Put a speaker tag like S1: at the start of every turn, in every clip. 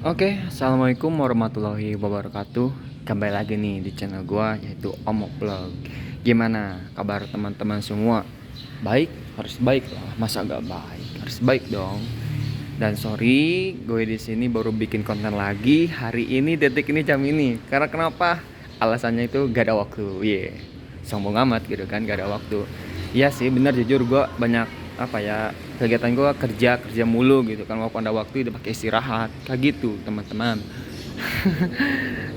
S1: Oke, assalamualaikum warahmatullahi wabarakatuh. Kembali lagi nih di channel gua yaitu Omok Vlog. Gimana kabar teman-teman semua? Baik, harus baik lah. Masa gak baik? Harus baik dong. Dan sorry, gue di sini baru bikin konten lagi hari ini, detik ini, jam ini. Karena kenapa? Alasannya itu gak ada waktu. Sombong amat gitu kan, gak ada waktu. Iya sih, bener jujur gue banyak kegiatan gue kerja kerja mulu gitu kan, walaupun ada waktu udah pakai istirahat kayak gitu teman-teman.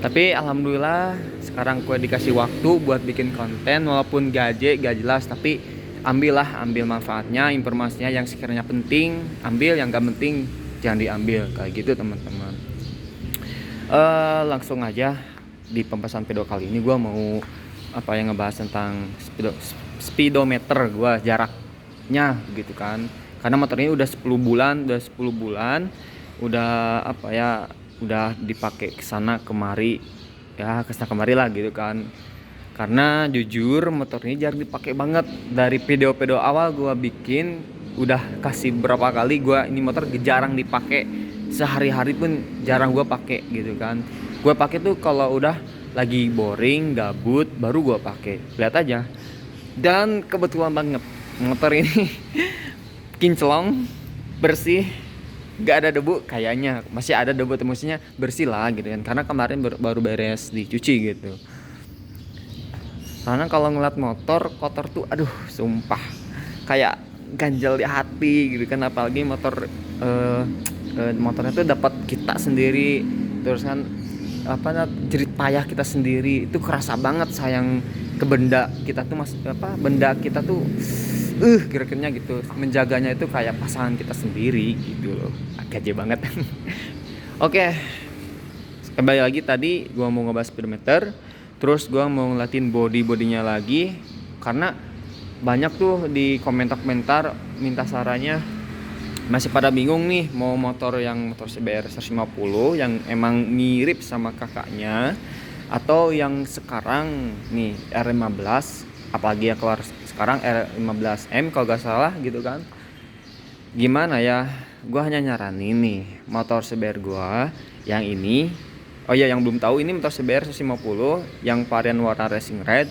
S1: Tapi alhamdulillah sekarang gue dikasih waktu buat bikin konten, walaupun gak jelas, tapi ambil manfaatnya, informasinya yang sekiranya penting ambil, yang gak penting jangan diambil kayak gitu teman-teman. Langsung aja di pembahasan video kali ini gue mau ngebahas tentang speedometer gue, jaraknya gitu kan. Karena motor ini udah 10 bulan, udah udah dipakai kesana kemari, ya kesana kemari lah gitu kan. Karena jujur motor ini jarang dipakai banget. Dari video-video awal gue bikin udah kasih berapa kali gue ini motor jarang dipakai, sehari-hari pun jarang gue pakai gitu kan. Gue pakai tuh kalau udah lagi boring, gabut, baru gue pakai. Lihat aja. Dan kebetulan banget motor ini kinclong, bersih, gak ada debu. Kayaknya masih ada debu, maksudnya bersih lah gitu kan, karena kemarin baru beres dicuci gitu. Karena kalau ngeliat motor kotor tuh aduh sumpah kayak ganjel di hati gitu kan. Apalagi motornya tuh dapat kita sendiri, terus kan jerit payah kita sendiri, itu kerasa banget. Sayang ke benda kita tuh benda kita tuh kira-kiranya gitu, menjaganya itu kayak pasangan kita sendiri gitu loh. Gaje banget. Oke, kembali lagi, tadi gua mau ngebahas speedometer, terus gua mau ngeliatin bodinya lagi. Karena banyak tuh di komentar minta sarannya, masih pada bingung nih mau motor CBR 150 yang emang mirip sama kakaknya, atau yang sekarang nih R15, apalagi yang keluar sekarang R15M kalau gak salah gitu kan. Gimana ya, gue hanya nyaranin nih motor CBR gue yang ini. Oh iya, yang belum tahu, ini motor CBR 150 yang varian warna racing red.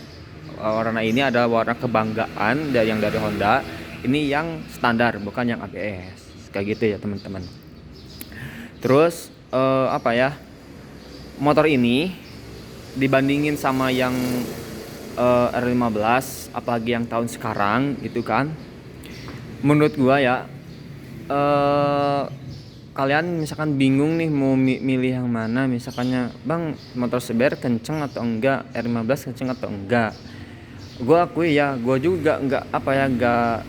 S1: Warna ini adalah warna kebanggaan yang dari Honda. Ini yang standar, bukan yang ABS kayak gitu ya teman-teman. Terus motor ini dibandingin sama yang R15, apalagi yang tahun sekarang gitu kan, menurut gua ya, kalian misalkan bingung nih mau milih yang mana, misalkannya bang motor CBR kenceng atau enggak, R15 kenceng atau enggak. Gua akui ya, gua juga enggak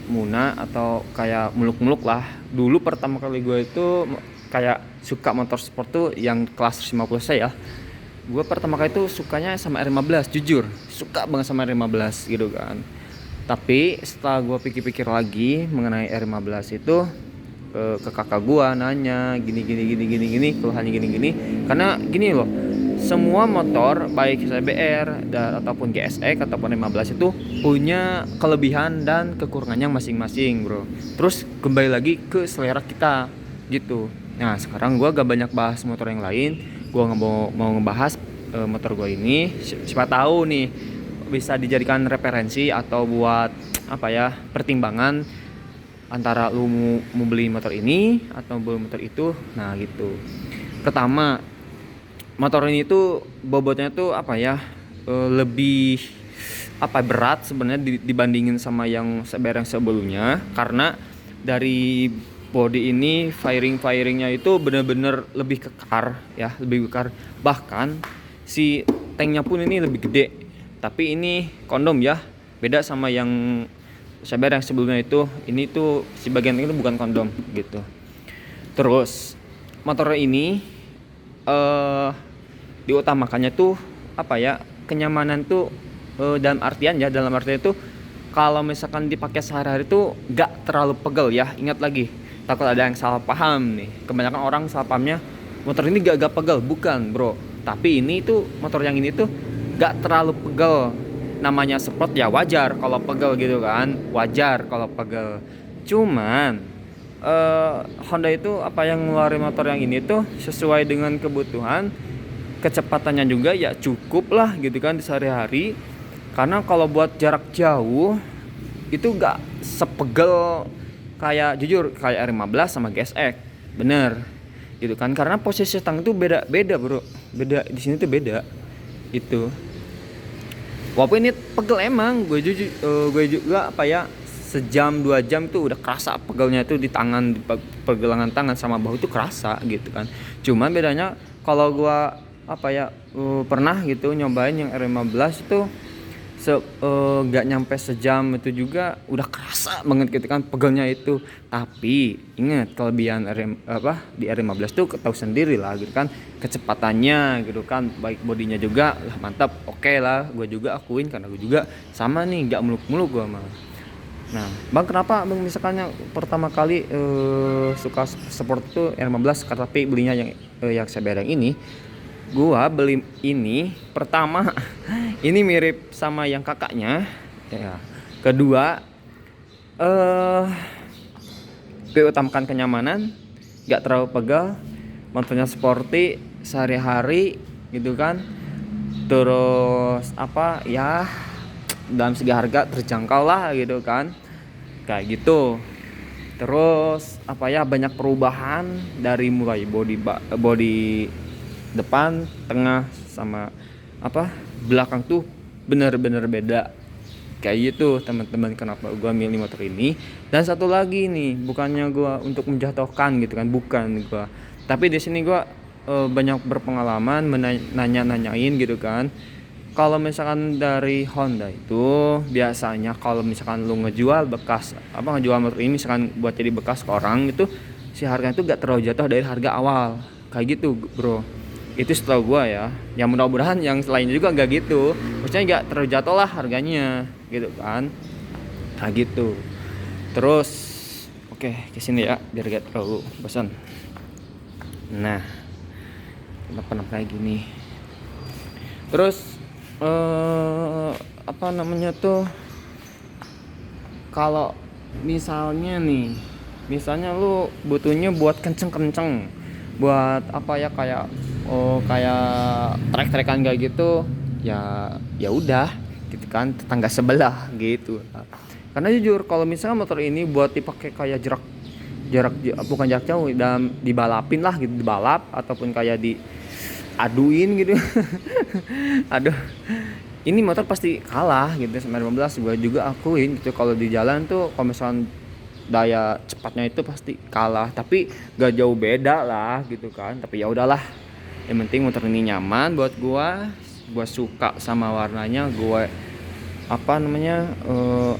S1: muna atau kayak muluk-muluk lah. Dulu pertama kali gua itu kayak suka motor sport tuh yang kelas 50 saya. Gue pertama kali itu sukanya sama R15, jujur suka banget sama R15 gitu kan. Tapi setelah gue pikir-pikir lagi mengenai R15 itu, ke kakak gue nanya gini, keluhannya gini. Karena gini loh, semua motor baik CBR ataupun GSX ataupun 15 itu punya kelebihan dan kekurangannya masing-masing bro. Terus kembali lagi ke selera kita gitu. Nah sekarang gue gak banyak bahas motor yang lain, gue mau ngebahas motor gue ini. Siapa tahu nih bisa dijadikan referensi atau buat pertimbangan antara lu mau beli motor ini atau beli motor itu. Nah gitu. Pertama, motor ini tuh bobotnya tuh lebih berat sebenarnya dibandingin sama yang CBR yang sebelumnya. Karena dari body ini firingnya itu bener-bener lebih kekar ya, lebih kekar. Bahkan si tanknya pun ini lebih gede, tapi ini kondom ya, beda sama yang CBR yang sebelumnya itu. Ini tuh si bagian itu bukan kondom gitu. Terus motor ini diutamakannya tuh kenyamanan tuh, dalam artian itu kalau misalkan dipakai sehari-hari tuh gak terlalu pegel ya. Ingat lagi, takut ada yang salah paham nih. Kebanyakan orang salah pahamnya motor ini gak pegel, bukan bro. Tapi ini tuh motor yang ini tuh gak terlalu pegel. Namanya sport ya wajar kalau pegel gitu kan, wajar kalau pegel. Cuman Honda itu apa yang ngeluarin motor yang ini tuh sesuai dengan kebutuhan, kecepatannya juga ya cukup lah gitu kan di sehari-hari. Karena kalau buat jarak jauh itu gak sepegel kayak, jujur kayak R15 sama GSX, bener gitu kan, karena posisi stang itu beda bro, beda di sini tuh beda itu. Walaupun ini pegel emang, gue juga apa ya, sejam 2 jam tuh udah kerasa pegelnya itu di tangan, di pergelangan tangan sama bahu tuh kerasa gitu kan. Cuman bedanya kalau gue apa ya, pernah gitu nyobain yang R15 itu gak nyampe sejam itu juga udah kerasa banget gitu kan pegelnya itu. Tapi ingat kelebihan di R15 tuh tahu sendiri lah gitu kan, kecepatannya gitu kan, baik bodinya juga lah mantap, oke lah, gue juga akuin karena gue juga sama nih, gak muluk-muluk gue mah. Nah bang, kenapa bang misalkannya pertama kali suka sport itu R15, tapi belinya yang CBR yang ini? Gua beli ini pertama ini mirip sama yang kakaknya ya. Kedua gue utamakan kenyamanan, gak terlalu pegal, motornya sporty sehari-hari gitu kan. Terus apa ya, dalam segi harga terjangkau lah gitu kan, kayak gitu. Terus apa ya, banyak perubahan dari mulai body depan, tengah, sama apa belakang tuh bener-bener beda kayak gitu teman-teman. Kenapa gue milih motor ini? Dan satu lagi nih, bukannya gue untuk menjatuhkan gitu kan, bukan gue, tapi di sini gue banyak berpengalaman, nanyain gitu kan. Kalau misalkan dari Honda itu biasanya kalau misalkan lu ngejual motor ini misalkan buat jadi bekas ke orang itu, si harganya itu gak terlalu jatuh dari harga awal kayak gitu bro. Itu setahu gua ya. Yang mudah-mudahan yang lainnya juga gak gitu, maksudnya gak terlalu jatuh lah harganya gitu kan, kayak gitu. Terus oke, kesini ya biar gak terlalu bosan. Nah kenapa kayak gini. Terus apa namanya tuh, kalau misalnya lu butuhnya buat kenceng buat apa ya, kayak trek-trekan kayak gitu ya udah gitu kan, tetangga sebelah gitu. Karena jujur kalau misalnya motor ini buat dipakai kayak bukan jarak jauh, dan dibalapin lah gitu, dibalap ataupun kayak diaduin gitu aduh, ini motor pasti kalah gitu sama R15. Gue juga akuin gitu, kalau di jalan tuh kalau misalnya daya cepatnya itu pasti kalah, tapi gak jauh beda lah gitu kan. Tapi ya udahlah, yang penting motor ini nyaman buat gue suka sama warnanya, gue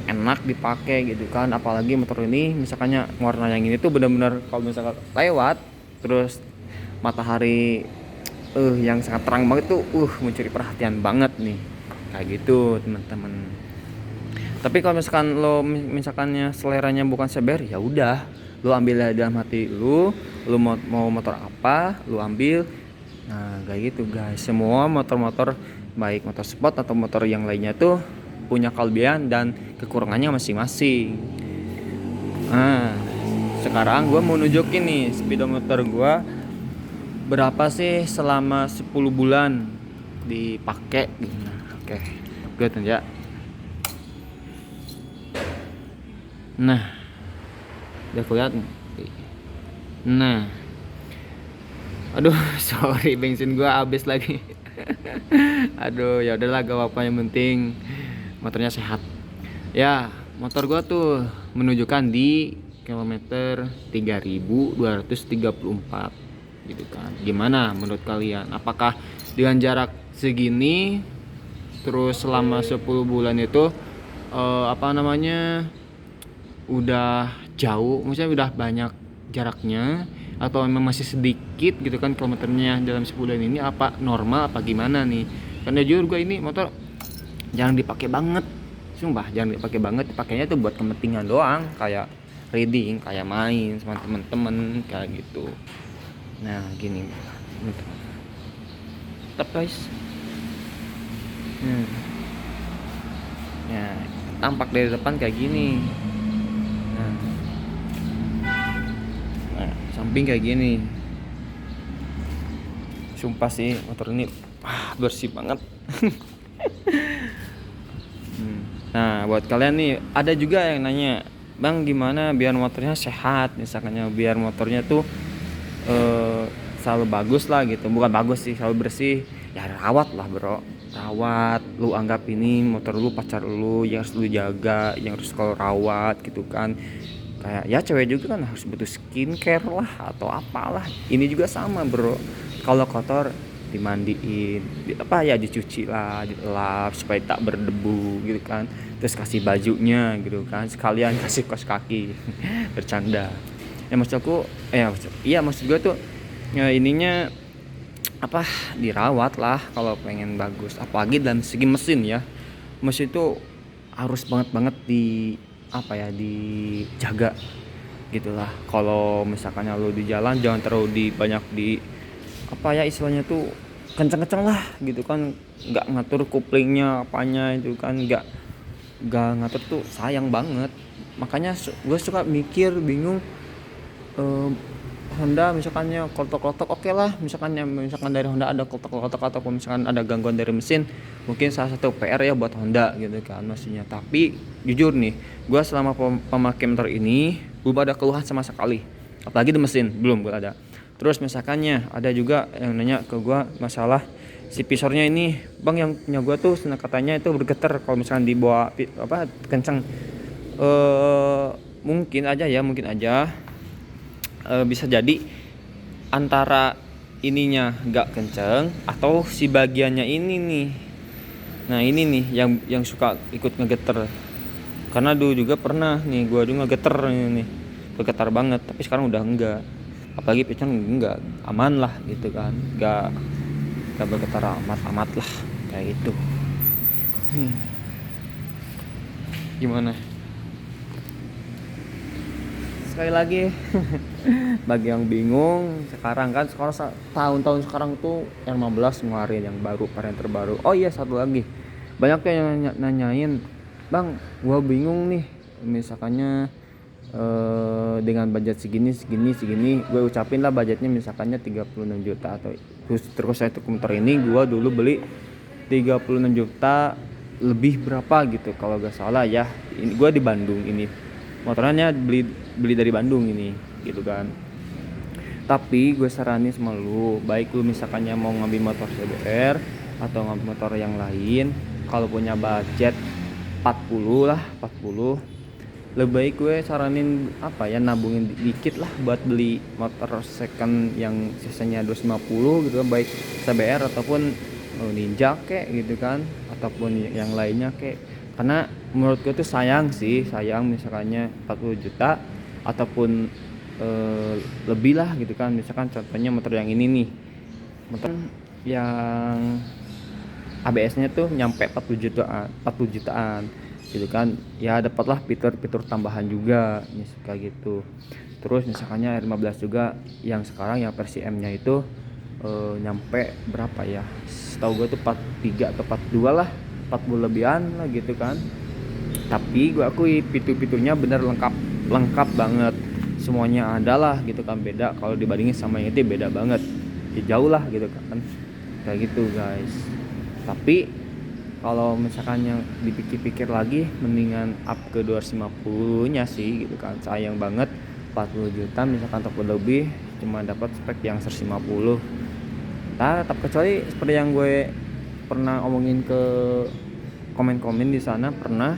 S1: enak dipakai gitu kan. Apalagi motor ini misalkannya warna yang ini tuh benar-benar kalau misalkan lewat terus matahari yang sangat terang banget tuh mencuri perhatian banget nih, kayak gitu teman-teman. Tapi kalau misalkannya seleranya bukan CBR, ya udah, lu ambil dalam hati lu mau motor apa, lu ambil. Nah, kayak gitu guys. Semua motor-motor, baik motor sport atau motor yang lainnya tuh punya kelebihan dan kekurangannya masing-masing. Nah, sekarang gue mau nunjukin nih speedometer gue berapa sih selama 10 bulan dipakai. Oke, gue tunjuk. Nah, udah kelihatan. Nah, aduh sorry, bensin gua habis lagi. Aduh, ya udahlah, gak apa-apa, yang penting motornya sehat. Ya, motor gua tuh menunjukkan di kilometer 3234 gitu kan. Gimana menurut kalian? Apakah dengan jarak segini terus selama 10 bulan itu udah jauh, maksudnya udah banyak jaraknya, atau memang masih sedikit gitu kan kilometernya dalam sebulan ini, apa normal apa gimana nih? Karena jujur gue ini motor jarang dipakai banget, sumpah jarang dipakai banget. Dipakainya tuh buat kepentingan doang, kayak riding, kayak main sama temen-temen kayak gitu. Nah gini, tetap guys. Ya tampak dari depan kayak gini. samping kayak gini. Sumpah sih motor ini bersih banget. Nah buat kalian nih, ada juga yang nanya, bang gimana biar motornya sehat, misalkannya biar motornya tuh selalu bagus lah gitu, bukan bagus sih, selalu bersih. Ya rawat lah bro, rawat. Lu anggap ini motor lu pacar lu yang harus lu jaga, yang harus kalau rawat gitu kan. Kayak ya cewek juga kan harus butuh skincare lah atau apalah. Ini juga sama bro, kalau kotor dimandiin, dicuci lah, dilap supaya tak berdebu gitu kan. Terus kasih bajunya gitu kan, sekalian kasih kaos kaki. Bercanda ya maksud aku, maksud gue tuh ya ininya dirawat lah kalau pengen bagus, apalagi dalam segi mesin ya. Mesin itu harus banget dijaga gitulah. Kalau misalkannya lo di jalan jangan terlalu banyak istilahnya tuh kenceng-kenceng lah gitu kan, nggak ngatur kuplingnya apanya itu kan, nggak ngatur tuh sayang banget. Makanya gue suka mikir bingung, Honda misalkannya kotok-kotok oke lah, misalkan dari Honda ada kotok-kotok ataupun misalkan ada gangguan dari mesin, mungkin salah satu PR ya buat Honda gitu kan maksudnya. Tapi jujur nih, gue selama pemakai motor ini belum ada keluhan sama sekali, apalagi di mesin belum gue ada. Terus misalkannya ada juga yang nanya ke gue masalah si visornya ini, bang yang punya gue tuh katanya itu bergetar kalau misalkan dibawa kencang. Mungkin aja bisa jadi antara ininya nggak kenceng atau si bagiannya ini nih. Nah ini nih yang suka ikut ngegeter. Karena dulu juga pernah nih gue dulu ngegeter ini nih, bergetar banget. Tapi sekarang udah enggak. Apalagi pecah enggak, aman lah gitu kan, enggak bergetar amat lah kayak gitu. Gimana? Sekali lagi bagi yang bingung sekarang tahun-tahun sekarang tuh yang 15 ngeluarin yang baru, varian terbaru. Oh iya, satu lagi, banyak yang nanyain, bang gua bingung nih misalkannya dengan budget segini gue ucapin lah budgetnya misalkannya 36 juta atau terus saya untuk motor ini gue dulu beli 36 juta lebih berapa gitu kalau gak salah ya. Ini gue di Bandung, ini motornya beli dari Bandung ini gitu kan. Tapi gue saranin sama lu, baik lu misalkannya mau ngambil motor CBR atau ngambil motor yang lain, kalau punya budget 40, lebih baik gue saranin nabungin dikit lah buat beli motor second yang sisanya 250 gitu kan, baik CBR ataupun Ninja kek gitu kan, ataupun yang lainnya kek. Karena menurut gue tuh sayang misalkannya 40 juta ataupun lebih lah gitu kan. Misalkan contohnya motor yang ini nih, motor yang ABS-nya tuh nyampe 40 jutaan gitu kan. Ya dapatlah fitur tambahan juga kayak gitu. Terus misalkannya R15 juga yang sekarang yang versi M-nya itu nyampe berapa ya? Setahu gue tuh 43 atau 42 lah, 40 lebihan lah gitu kan. Tapi gue akui fitur-fiturnya bener lengkap banget. Semuanya ada lah gitu kan, beda kalau dibandingin sama yang itu beda banget. Ya, jauh lah gitu kan. Kayak gitu guys. Tapi kalau misalkan yang dipikir-pikir lagi mendingan up ke 250 nya sih gitu kan. Sayang banget 40 juta misalkan ataupun lebih cuma dapat spek yang 150. Tetap kecuali seperti yang gue pernah omongin ke komen-komen di sana, pernah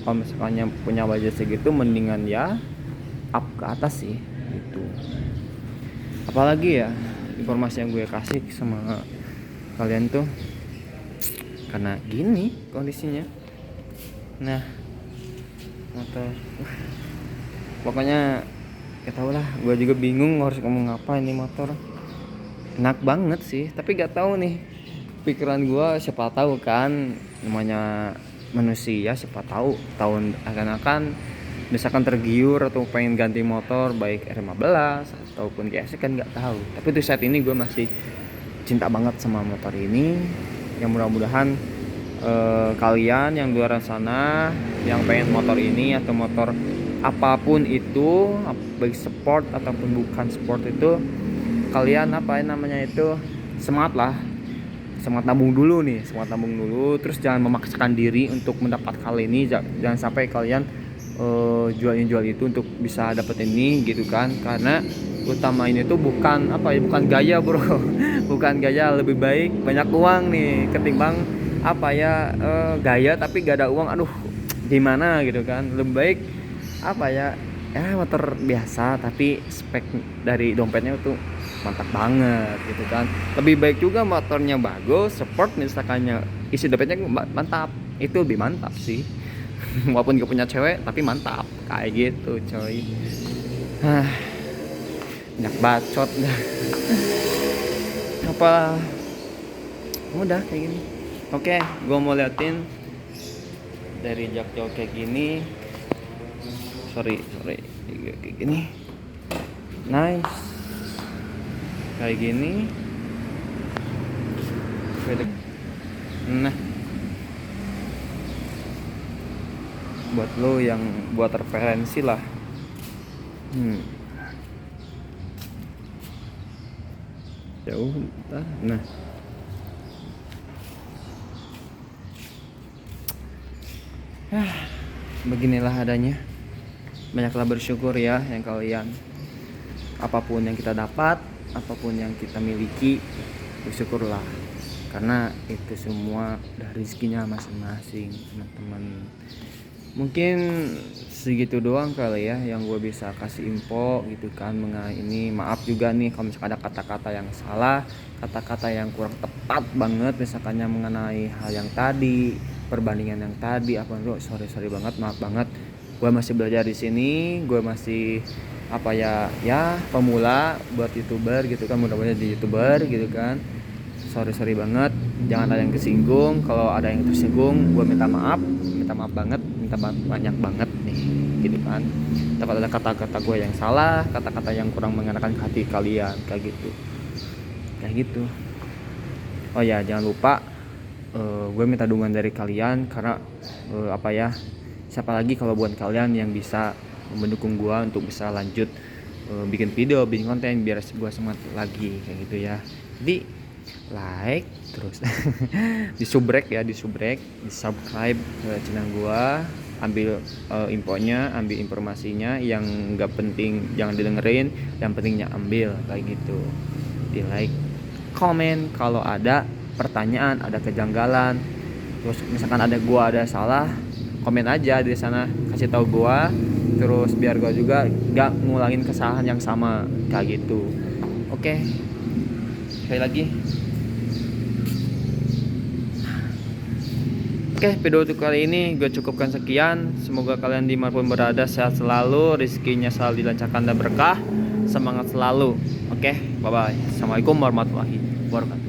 S1: kalau misalkan punya budget segitu mendingan ya up ke atas sih gitu. Apalagi ya informasi yang gue kasih sama kalian tuh karena gini kondisinya. Nah motor pokoknya ketahulah, gue juga bingung harus ngomong apa. Ini motor enak banget sih, tapi gak tahu nih pikiran gue, siapa tahu kan namanya manusia, siapa tahu tahun akan misalkan tergiur atau pengen ganti motor baik R15 ataupun GS kan nggak tahu. Tapi untuk saat ini gue masih cinta banget sama motor ini. Yang mudah-mudahan kalian yang di luar sana yang pengen motor ini atau motor apapun itu, baik sport ataupun bukan sport itu, kalian apa ya namanya itu, semangat lah, semangat nabung dulu nih, semangat nabung dulu. Terus jangan memaksakan diri untuk mendapat hal ini, jangan sampai kalian jual itu untuk bisa dapet ini gitu kan. Karena utama ini tuh bukan apa ya, bukan gaya bro bukan gaya. Lebih baik banyak uang nih ketimbang apa ya, gaya tapi gak ada uang, aduh gimana gitu kan. Lebih baik apa ya, motor biasa tapi spek dari dompetnya tuh mantap banget gitu kan. Lebih baik juga motornya bagus, sport misalkannya, isi dompetnya mantap, itu lebih mantap sih walaupun gak punya cewek tapi mantap kayak gitu coy. Banyak bacot dah apa, udah kayak gini. Oke, gue mau liatin dari jak jauh kayak gini. Sorry kayak gini, nice kayak gini. Nah, buat lo yang buat referensi lah. Jauh bentar. Nah, beginilah adanya. Banyaklah bersyukur ya yang kalian, apapun yang kita dapat, apapun yang kita miliki, bersyukurlah, karena itu semua dari rezekinya masing-masing teman-teman. Mungkin segitu doang kali ya yang gue bisa kasih info gitu kan mengenai ini. Maaf juga nih kalau misalkan ada kata-kata yang salah, kata-kata yang kurang tepat banget misalkannya mengenai hal yang tadi, perbandingan yang tadi apa itu, sorry banget, maaf banget. Gue masih belajar di sini, gue masih apa ya pemula buat YouTuber gitu kan, mudah-mudahan jadi YouTuber gitu kan. Sorry banget, jangan ada yang kesinggung. Kalau ada yang tersinggung, gue minta maaf banget, minta banyak banget nih gitu kan. Takut ada kata-kata gue yang salah, kata-kata yang kurang mengenakan hati kalian kayak gitu. Oh ya, jangan lupa gue minta dukungan dari kalian, karena apa ya, siapa lagi kalau buat kalian yang bisa mendukung gue untuk bisa lanjut bikin video, bikin konten biar gue semangat lagi kayak gitu ya. Jadi like terus di subscribe, di subscribe channel gua, ambil infonya, ambil informasinya, yang nggak penting jangan didengerin, yang pentingnya ambil kayak gitu. Di like, komen kalau ada pertanyaan, ada kejanggalan, terus misalkan ada gua ada salah, komen aja di sana, kasih tahu gua, terus biar gua juga nggak ngulangin kesalahan yang sama kayak gitu. Oke. Sekali lagi, oke, video untuk kali ini gue cukupkan sekian. Semoga kalian dimanapun berada sehat selalu, rezekinya selalu dilancarkan dan berkah, semangat selalu. Oke, bye bye. Assalamualaikum warahmatullahi wabarakatuh.